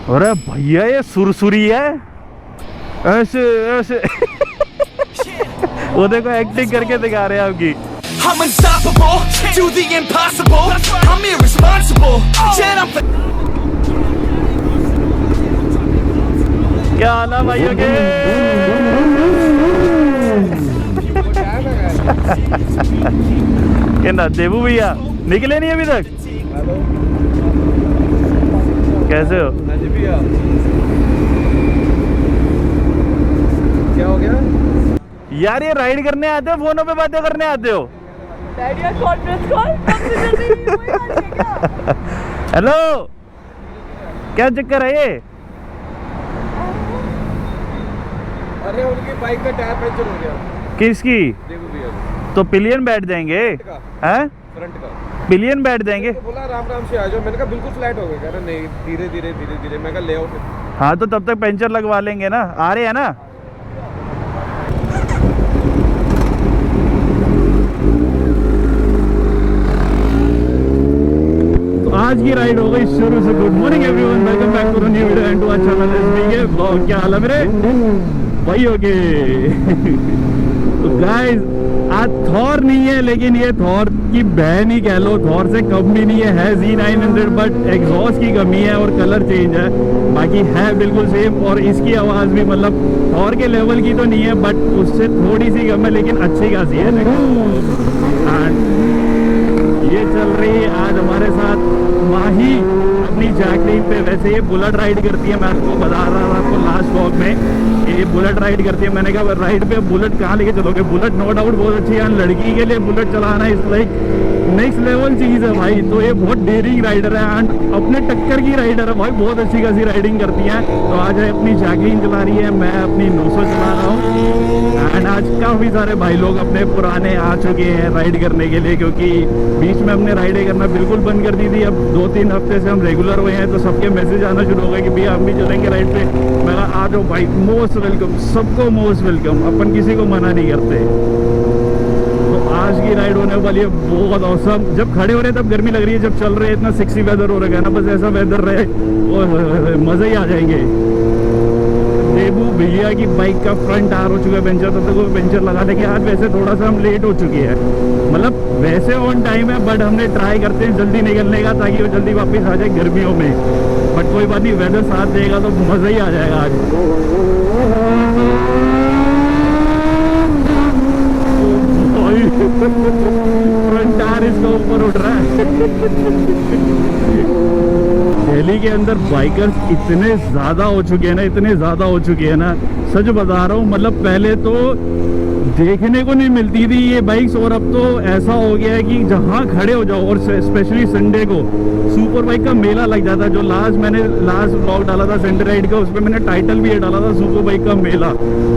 अरे भैया ये सुरसुरी है ऐसे ऐसे। वो देखो एक्टिंग करके दिखा रहे हैं आपकी। I'm unstoppable, do the impossible. I'm irresponsible. Yet I'm क्या हाल है भाइयों के? क्या देबू भैया निकले नहीं अभी तक? कैसे हो? क्या हो गया यार ये राइड करने आते हो फोनों पे बातें करने आते हो? हेलो क्या चक्कर है ये? अरे उनकी बाइक का टायर पंचर हो गया। किसकी? देखो भैया तो पिलियन बैठ जाएंगे हैं? फ्रंट का पिलियन बैठ जाएंगे। तो बोला राम राम से आ जाओ, मैंने कहा बिल्कुल फ्लैट हो गया। कह रहा नहीं धीरे धीरे धीरे धीरे। मैं कहा ले आओ फिर। हाँ तो तब तक पंचर लगवा लेंगे ना, आ रहे हैं ना। तो आज की राइड हो गई शुरू से। Good morning everyone, welcome back to the new video and to our channel SBK blog. क्या हाल है मेरे भाई? ओके तो गाइस आज थॉर नहीं है, लेकिन ये थॉर की बहन ही कह लो, थॉर से कम भी नहीं है Z900, बट एग्जॉस्ट की कमी है और कलर चेंज है, बाकी है बिल्कुल सेम। और इसकी आवाज़ भी मतलब थॉर के लेवल की तो नहीं है, बट उससे थोड़ी सी कम है, लेकिन अच्छी खासी है। एंड ये चल रही है आज हमारे साथ माही अपनी जैकलीन पे। वैसे ये बुलेट राइड करती है, मैं आपको बता रहा था आपको लास्ट व्लॉग में, ये बुलेट राइड करती है। मैंने कहा राइड पे बुलेट कहाँ लेके चलोगे? बुलेट नो डाउट बहुत अच्छी है, लड़की के लिए बुलेट चलाना इस लाइक नेक्स्ट लेवल चीज़ है भाई। तो ये बहुत डेयरिंग राइडर है एंड अपने टक्कर की राइडर है भाई, बहुत अच्छी खासी राइडिंग करती है। तो आज है अपनी जैकलीन चला रही है, मैं अपनी 900 चला रहा हूँ। एंड आज काफ़ी सारे भाई लोग अपने पुराने आ चुके हैं राइड करने के लिए, क्योंकि बीच में हमने राइडें करना बिल्कुल बंद कर दी थी। अब 2-3 हफ्ते से हम रेगुलर हुए हैं, तो सबके मैसेज आना शुरू हो गए कि भैया हम भी चलेंगे राइड पे। मैं कहा आ जाओ भाई, मोस्ट वेलकम, सबको मोस्ट वेलकम, अपन किसी को मना नहीं करते। तो आज की राइड होने वाली है बहुत औसम। जब खड़े हो रहे हैं तब गर्मी लग रही है, जब चल रहे हैं इतना सेक्सी वेदर हो रहा है ना, बस ऐसा वेदर रहे और मज़े ही आ जाएंगे। देबू भैया की बाइक का फ्रंट टायर हो चुका है पंचर, तब तक वो पंचर लगा देंगे। आज वैसे थोड़ा सा हम लेट हो चुके हैं, मतलब वैसे ऑन टाइम है, बट हमने ट्राई करते हैं जल्दी निकलने का, ताकि वो जल्दी वापस आ जाए गर्मियों में। बट कोई बात नहीं, वेदर साथ देगा तो मज़ा ही आ जाएगा आज। फ्रंट टायर इसका ऊपर उठ रहा है। दिल्ली के अंदर बाइकर्स इतने ज़्यादा हो चुके हैं ना, इतने ज़्यादा हो चुके हैं ना, सच बता रहा हूँ। मतलब पहले तो देखने को नहीं मिलती थी ये बाइक्स, और अब तो ऐसा हो गया है कि जहाँ खड़े हो जाओ, और स्पेशली संडे को सुपर बाइक का मेला लग जाता है। जो मैंने लास्ट ब्लॉग डाला था संडे राइड का, उसमें मैंने टाइटल भी ये डाला था, सुपर बाइक का मेला।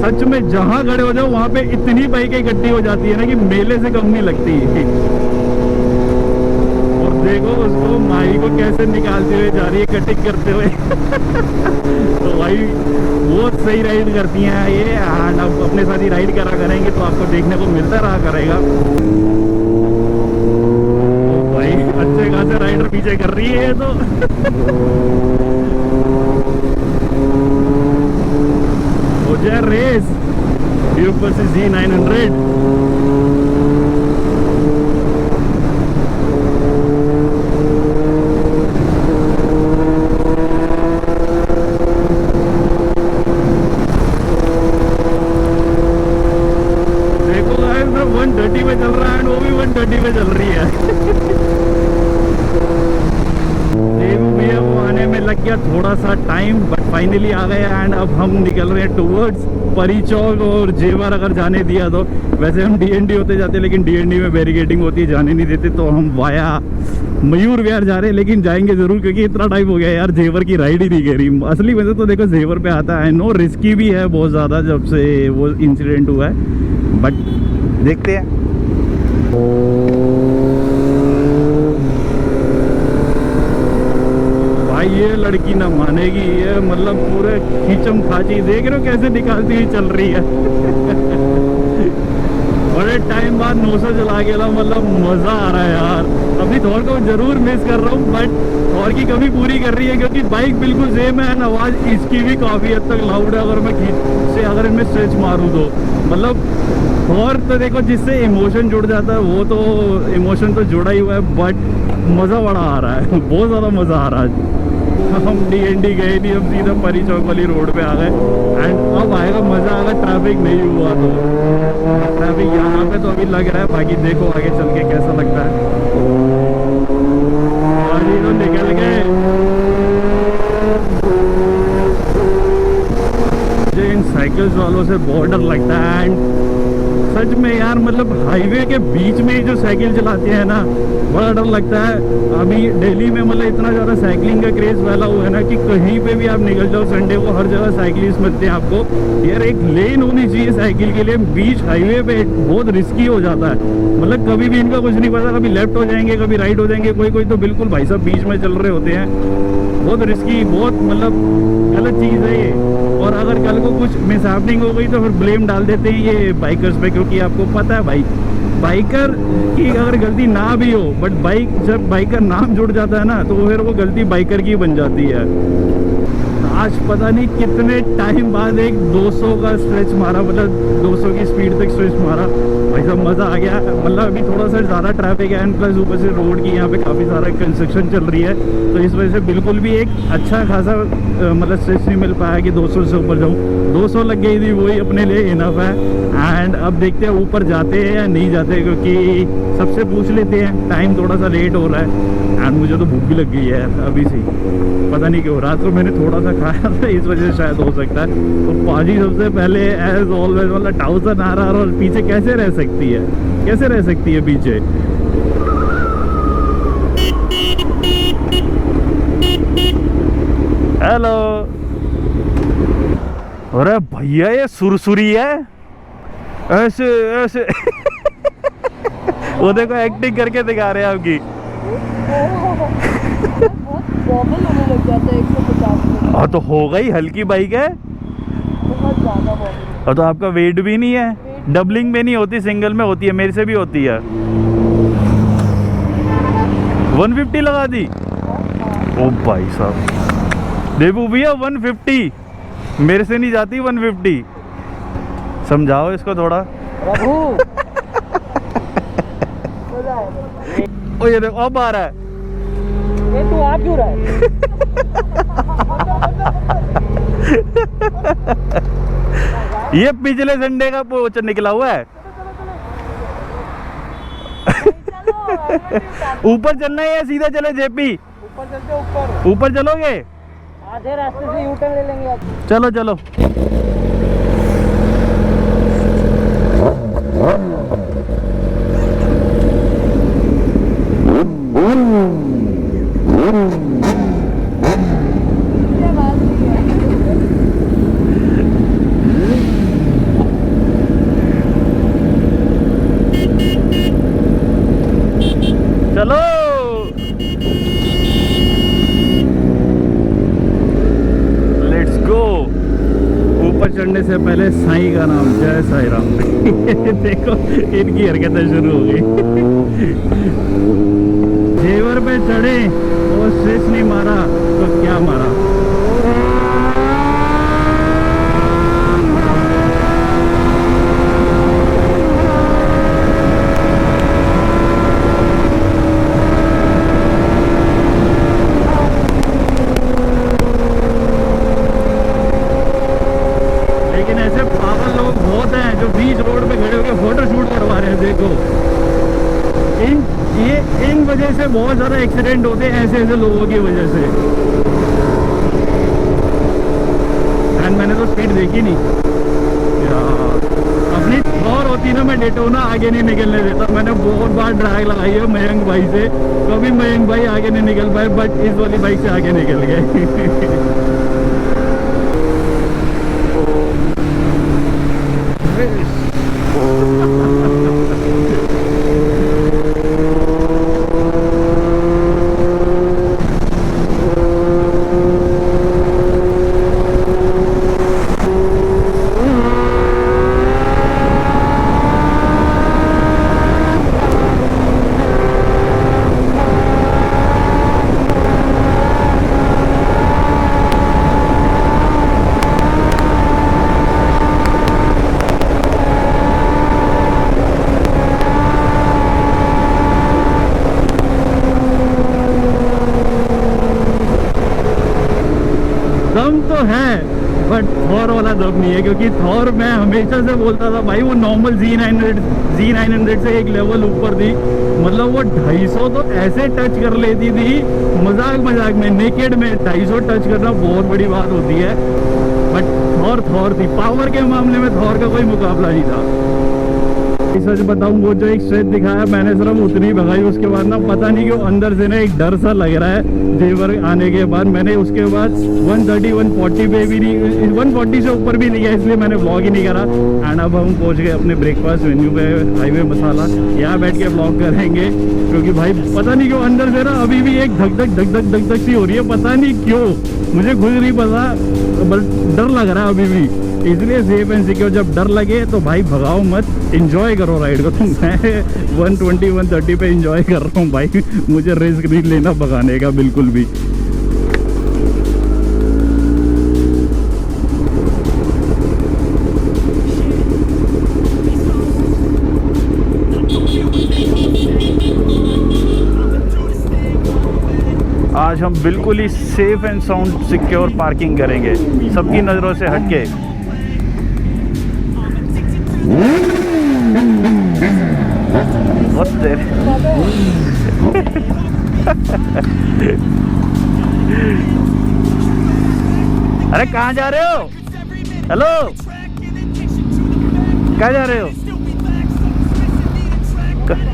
सच में जहाँ खड़े हो जाओ वहाँ पे इतनी बाइकें इकट्ठी हो जाती है ना कि मेले से कम नहीं लगती। और देखो उसको माही को कैसे निकालते हुए जा रही है, कटिंग करते हुए। तो भाई बहुत सही राइड करती हैं ये, एंड अब अपने साथ ही राइड करा करेंगे तो आपको देखने को मिलता रहा करेगा। तो भाई अच्छे खासे राइडर पीछे कर रही है ये तो। हो जाए रेस ड्यूक वर्सेस Z900। थोड़ा सा टाइम, बट फाइनली आ गए एंड अब हम निकल रहे हैं टूवर्ड्स परी चौक और जेवर अगर जाने दिया तो। वैसे हम DND होते जाते, लेकिन DND में बैरिकेडिंग होती है, जाने नहीं देते, तो हम वाया मयूर विहार जा रहे हैं। लेकिन जाएंगे जरूर, क्योंकि इतना टाइम हो गया यार जेवर की राइड ही नहीं करी। असली वजह तो देखो जेवर पे आता है, नो रिस्की भी है बहुत ज़्यादा जब से वो इंसिडेंट हुआ है, बट देखते हैं। भाई ये लड़की ना मानेगी, ये मतलब पूरे खींचम खाची, देख रहे हो कैसे निकालती हुई चल रही है। बड़े टाइम बाद 900 चला गया, मतलब मजा आ रहा है यार। अभी थोर को जरूर मिस कर रहा हूँ, बट थोर की कमी पूरी कर रही है क्योंकि बाइक बिल्कुल सेम है, आवाज इसकी भी काफी हद तक लाउड है। अगर मैं खींच से अगर इनमें स्ट्रेच मारूँ तो मतलब और तो देखो जिससे इमोशन जुड़ जाता है वो तो इमोशन तो जुड़ा ही हुआ है, बट मज़ा बड़ा आ रहा है, बहुत ज़्यादा मज़ा आ रहा है। हम DND गए नहीं, हम सीधा परी चौक वाली रोड पे आ गए एंड अब आएगा मज़ा, अगर ट्रैफिक नहीं हुआ तो। ट्रैफिक यहाँ पे तो अभी लग रहा है, बाकी देखो आगे चल के कैसा लगता है। अभी तो निकल गए। मुझे इन साइकिल्स वालों से बहुत डर लगता है एंड सच में यार, मतलब हाईवे के बीच में जो साइकिल चलाते हैं ना, बड़ा डर लगता है। अभी दिल्ली में मतलब इतना ज़्यादा साइकिलिंग का क्रेज़ फैला हुआ है ना कि कहीं पे भी आप निकल जाओ संडे को हर जगह साइकिलिस्ट मिलते हैं आपको। यार एक लेन होनी चाहिए साइकिल के लिए, बीच हाईवे पे बहुत रिस्की हो जाता है। मतलब कभी भी इनका कुछ नहीं पता, कभी लेफ्ट हो जाएंगे कभी राइट हो जाएंगे, कोई कोई तो बिल्कुल भाई साहब बीच में चल रहे होते हैं। बहुत रिस्की, बहुत मतलब गलत चीज़ है ये। और अगर कल को कुछ मिसहैपनिंग हो गई तो फिर ब्लेम डाल देते हैं ये बाइकर्स पे, क्योंकि आपको पता है भाई बाइकर की अगर गलती ना भी हो, बट जब बाइकर नाम जुड़ जाता है ना तो फिर वो गलती बाइकर की बन जाती है। आज पता नहीं कितने टाइम बाद एक 200 का स्ट्रेच मारा, मतलब 200 की स्पीड तक स्ट्रेच मारा भाई साहब, मज़ा आ गया। मतलब अभी थोड़ा सा ज़्यादा ट्रैफिक है एंड प्लस ऊपर से रोड की यहाँ पे काफ़ी सारा कंस्ट्रक्शन चल रही है, तो इस वजह से बिल्कुल भी एक अच्छा खासा मतलब स्ट्रेच नहीं मिल पाया कि 200 से ऊपर जाऊँ। 200 लग गई थी, वही अपने लिए इनफ है। एंड अब देखते हैं ऊपर जाते हैं या नहीं जाते, क्योंकि सबसे पूछ लेते हैं, टाइम थोड़ा सा लेट हो रहा है एंड मुझे तो भूख भी लग गई है अभी से। पता नहीं क्यों, रात को मैंने थोड़ा सा खाया था, इस वजह से शायद हो सकता है। तो पाजी सबसे पहले एज ऑलवेज मतलब 1000 आ रहा और पीछे कैसे रह सकती है, कैसे रह सकती है पीछे। हेलो, अरे भैया ये सुरसुरी है ऐसे ऐसे वो देखो एक्टिंग करके दिखा रहे हैं आपकी। वॉबल होने लग जाता है 150 हाँ तो हो गई, हल्की बाइक है बहुत ज़्यादा वॉबल। और तो आपका वेट भी नहीं है, डबलिंग में नहीं होती, सिंगल में होती है, मेरे से भी होती है। 150 लगा दी, ओ भाई साहब देखो भैया 150 मेरे से नहीं जाती 150, समझाओ इसको थोड़ा। प्रभु मजा आएगा। ओ ये देखो अब आ रहा है। ये तू आ क्यों रहा है? ये पिछले संडे का पोच निकला हुआ है। ऊपर चलना है या सीधा चले जेपी? ऊपर चलते, ऊपर ऊपर चलोगे? आधे रास्ते से यू टर्न ले लेंगे। चलो चलो। चलो लेट्स गो। ऊपर चढ़ने से पहले साईं का नाम, जय साईं राम। देखो इनकी हरकतें शुरू हो गई। जेवर पे चढ़े और स्ट्रेच नहीं मारा तो क्या मारा। इन वजह से बहुत ज़्यादा एक्सीडेंट होते हैं, ऐसे ऐसे लोगों की वजह से। एंड मैंने तो स्पीड देखी नहीं यार, अपनी और होती ना मैं डेटोना आगे नहीं निकलने देता। मैंने बहुत बार ड्रैग लगाई है मयंक भाई से, कभी मयंक भाई आगे नहीं निकल पाए, बट इस वाली बाइक से आगे निकल गए। है बट थॉर वाला दम नहीं है, क्योंकि थॉर मैं हमेशा से बोलता था भाई वो नॉर्मल Z900 से एक लेवल ऊपर थी। मतलब वो 250 तो ऐसे टच कर लेती थी, मजाक में नेकेड में 250 टच करना बहुत बड़ी बात होती है। बट थॉर थी, पावर के मामले में थॉर का कोई मुकाबला नहीं था। सच बताऊं, वो जो एक स्ट्रेच दिखाया मैंने सिर्फ उतनी भगाई, उसके बाद ना पता नहीं क्यों अंदर से ना एक डर सा लग रहा है जेवर आने के बाद। मैंने उसके बाद 130 140 पे भी नहीं, 140 से ऊपर भी नहीं गया, इसलिए मैंने व्लॉग ही नहीं करा। एंड अब हम पहुंच गए अपने ब्रेकफास्ट वेन्यू पे, हाईवे मसाला। यहाँ बैठ के व्लॉग करेंगे, क्योंकि भाई पता नहीं क्यों अंदर से ना अभी भी एक धक धक सी हो रही है, पता नहीं क्यों, मुझे खुद नहीं पता, बट डर लग रहा है अभी भी। इसलिए सेफ एंड सिक्योर, जब डर लगे तो भाई भगाओ मत, एंजॉय करो राइड को। मैं 120 130 पे एंजॉय कर रहा हूँ भाई, मुझे रिस्क नहीं लेना भगाने का बिल्कुल भी। आज हम बिल्कुल ही safe and sound secure parking करेंगे, सबकी नज़रों से हटके। बहुत देर अरे कहाँ जा रहे हो? हेलो, कहाँ जा रहे हो?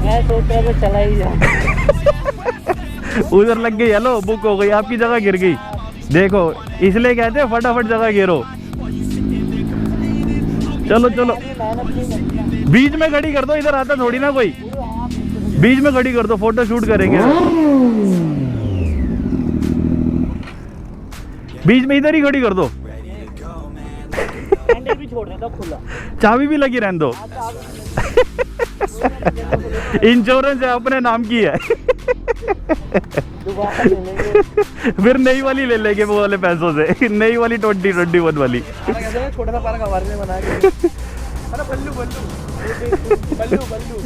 मैं सोच रहा था चला ही जाए। उधर लग गई, हेलो बुक हो गई, आपकी जगह गिर गई। देखो इसलिए कहते हैं फटाफट जगह गिरो। चलो चलो, बीच में खड़ी कर दो, इधर आता थोड़ी ना कोई, बीच में खड़ी कर दो, फोटो शूट करेंगे। बीच में इधर ही खड़ी कर दो, हैंडल भी छोड़ देता खुला, चाबी भी लगी रहने दो। इंश्योरेंस है, अपने नाम की है। दोबारा ले लेंगे। फिर नई वाली ले लेंगे वो वाले पैसों से, नई वाली 2021 वाली। छोटा सा पार्क हमारे में बना के, अरे बल्लू बल्लू बल्लू बल्लू।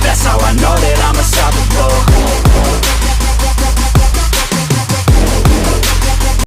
That's how I know that I'm unstoppable.